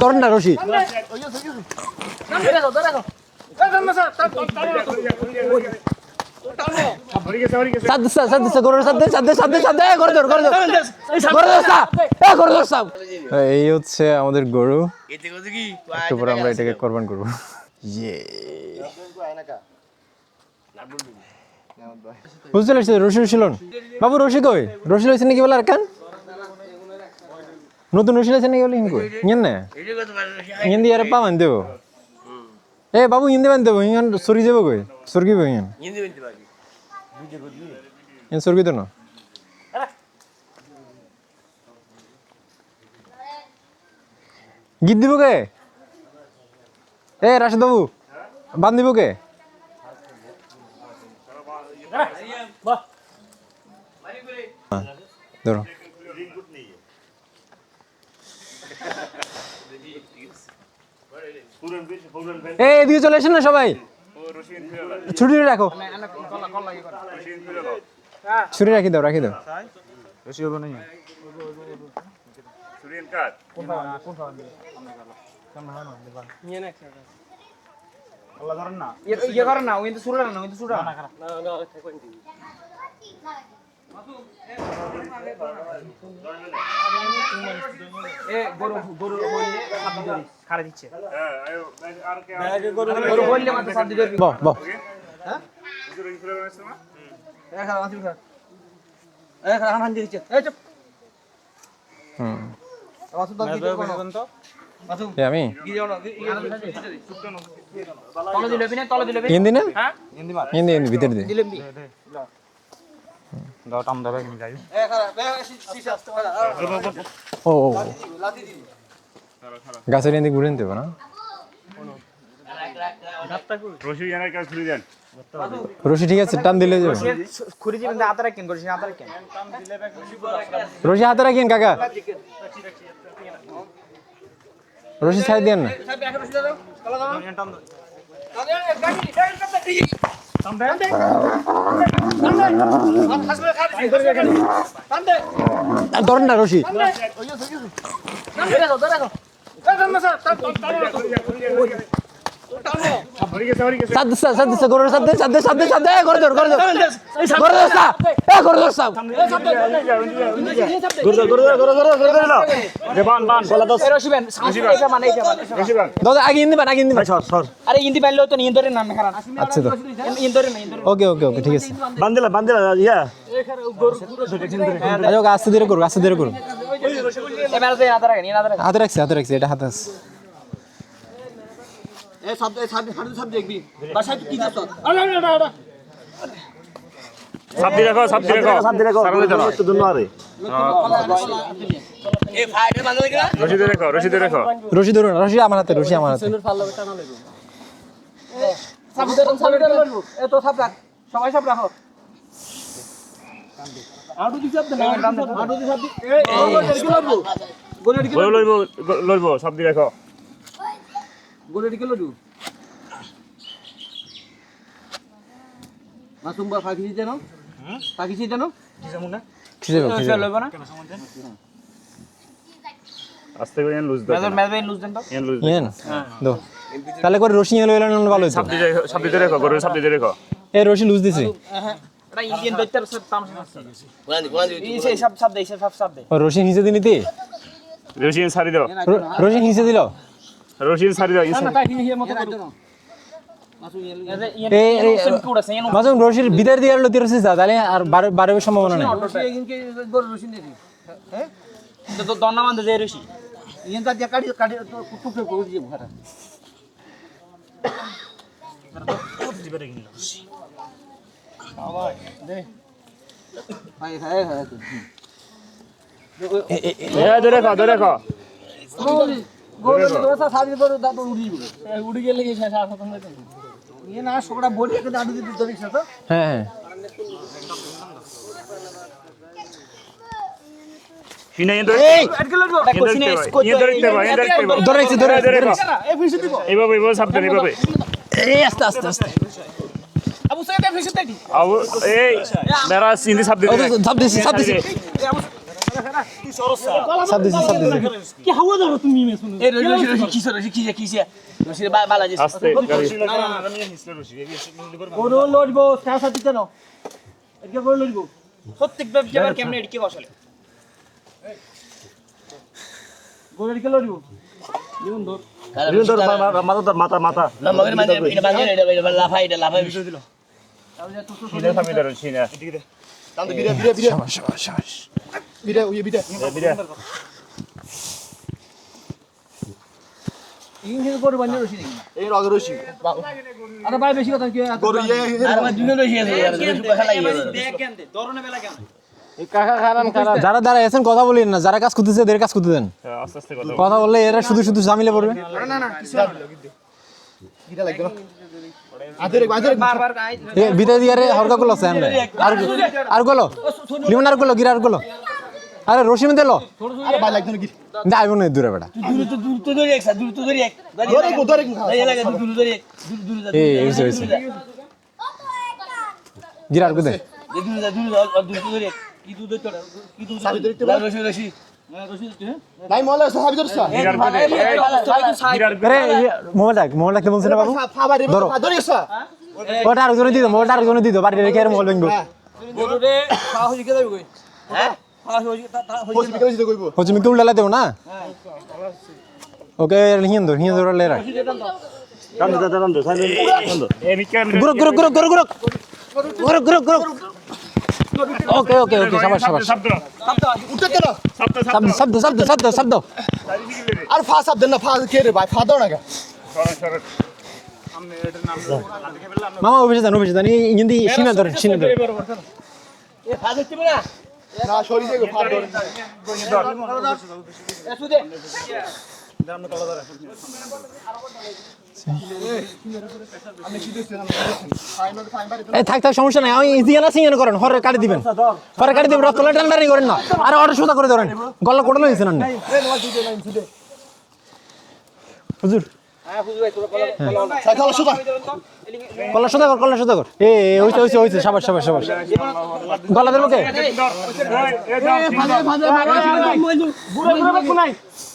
ধরেন না রশি এই হচ্ছে আমাদের গরু, একটু পরে আমরা এটাকে কোরবান করবো। বুঝতে পারছি রশি ছিল বাবু, রশি কই? রশি লইছে নাকি বলে আর কান নতুন রশি লইছে নাকি বলে কই ইয়েন না ইয়েন দিয়ে আর পা বান দেবো। এ বাবু হিন্দি বান দেবো, ইন সরি যাবো কই? সরকি বই ইন সরকি তো না। গীত দিব কে? এ রাশেদ বাবু বান দিব কে? ধরো এদিকে চলে আসেন না সবাই, ছুটি রাখো, ছুটি রাখি দাও, রাখি দাও। আমি ভিতরে গাছের এদিকে ঘুরে নিতে না, রশি ঠিক আছে, টান দিলে যাবে। রশি হাতে রাখেন কাকা, রশি ছাই দেন না। ধরেন না রশি আগে হিন্দি বান, আগে হিন্দি বান। আরে হিন্দি বানলেও তো ইন্দোরের নাম খারাপ। আচ্ছা তো ওকে ওকে ওকে ঠিক আছে, বান্দিলা বান্দিলা ইয়া আস্তে ধীরে করো, আস্তে ধীরে করো। হাতে রাখছি, হাতে রাখছি, এটা হাতে আছে। রশি ধরুন, রশি আমার হাতে, রশি আমার হাতে। তাহলে করে রশি ভালো হয়েছে। রশি লুজ দিছে, রশি নিচে দিন, রশি ছাড়ি দাও, রশি নিচে দিল, রশি ছাড়ি দাও। রশির ভিতর দিয়ে লতি রশি তাহলে আর বাড়ার সম্ভাবনা নেই। হ্যাঁ আবু সাইদ ফিশে তাই আবু এই মেরা সিন্ধি শব্দ সাপ দিছি কি হাওয়া দাও তুমি মে শুনো এই রশি কিসে রশি বালা যে আস্তে কোন লড়বো কাঁসা দিতে নাও এদিকে কোন লড়বো প্রত্যেক ব্যবসার কেমনে এদিকে বসলে গোলের কে লড়বো জীবন ধর মাথা লম্বাগের মাঝে এটা বাঁধে এটা লাফাই বিষয় দিল সিনে ফামিলার সিনে দাম বিরে ইংরেজি পড়ে বান্ধে রশি নাকি এই রগের রশি আরে ভাই বেশি কথা কি গরু আর আমার দুটো রশি আছে আর বেশি কথা লাগে দেখ কেন দে দরনে বেলা কেন যারা দাঁড়ায় আছেন কথা বলেন না, যারা কাজ করতেছে এদের কাজ করতে দেন। আস্তে আস্তে কথা বললে এরা শুধু ঝামেলা পড়বে। না কিছু গিরা লাগবে না আদরে বারবার ভিতরে দিয়ে হরকা গুলো আছে আমরা আর গুলো লিমন আর গুলো গিরা আর গুলো আরে রশি মে দিলো আরে ভাই লাগবে না গির যাইব না দূরে বেটা দূর ধরে এক দূর ধরে এক ধরে এই লাগে দূর ধরে এক দূর এই হইছে গিরা আর গুদে দূর ধরে এক কি দূর ধরে কি দূর সাবি ধরতে রশি রশি নাই মহলে সাবি ধরছ আরে মোবাইল রাখতে বলছেন না বাবু ফাবারে ধরো ধরিস ওটা আরেকজনে দিও মোবাইলটা আরেকজনে দিও বাড়ি রেখে আর মোবাইল ভাঙবো গরুরে খাওয়া হইছে যাবে কই হ্যাঁ খাওয়া হইছে হোস বিকে দিতে কইবো হচ্ছে মিকে উল্লা দেও না ওকে হিয়ান ধরে লে রাখ দাম এই মিকান গুরু ওকে শাবাশ শব্দ উঠতে কেন শব্দ আর ফা সাব দেন না ফা কে রে ভাই ফা দাও না সরল মামা অফিসে যান হিন্দি সিনা ধরে এ ফাজ হচ্ছে না না সরি যাবে ফা ধরে এসুদে এই থাক সমস্যা নাই আমি ইজি না সিঙ্গেন করেন হরে কাটি দিবেন রক্তলা টান্ডারি করেন না আরে অর্ডার সুদা করে ধরেন গলা কোটল হইছে না হুজুর হ্যাঁ হুজুর ভাই তোরা সাইকেল সুদা কলা সুদা কর এ হইছে শাবাশ গলা দেব কে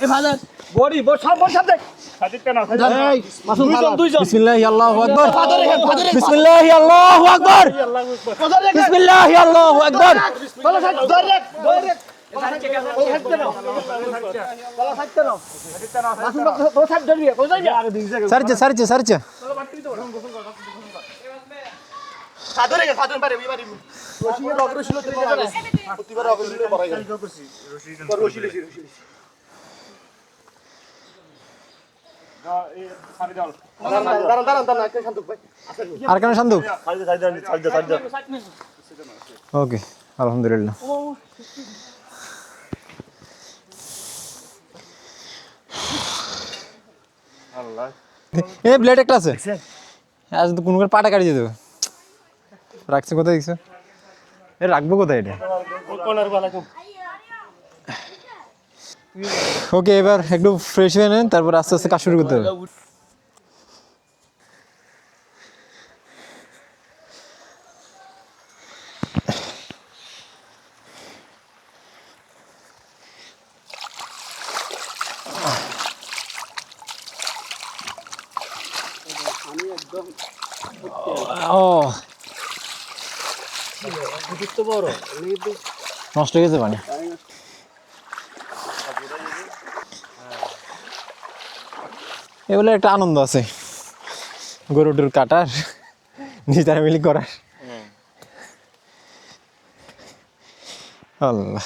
এ ফাজার বডি সব দেখ সাদিক কেন বিসমিল্লাহি আল্লাহু আকবার বিসমিল্লাহি আল্লাহু আকবার বিসমিল্লাহি আল্লাহু আকবার সারছে সাদরে গে সাদরে পারে বিবারি রশি রগের রশি লতে পারে প্রতিবার রগের রশি পড়াই গেল রশি দাঁড়ান একটা শান্ত ভাই আর কেন শান্ত সাইড ওকে আলহামদুলিল্লাহ আল্লাহ এই ব্লেড একটা আছে আজ তো কোন পাটা কাটি দিয়ে দেবো রাখছে কোথায় দেখছো এ রাখবো কোথায় এটা ওকে এবার একটু ফ্রেশ হয়ে নেন তারপর আস্তে আস্তে কাজ শুরু করতে হবে ও নষ্ট হয়ে গেছে পানি এগুলো একটা আনন্দ আছে গরুটুর কাটার নিজেরা মিলি করার আল্লাহ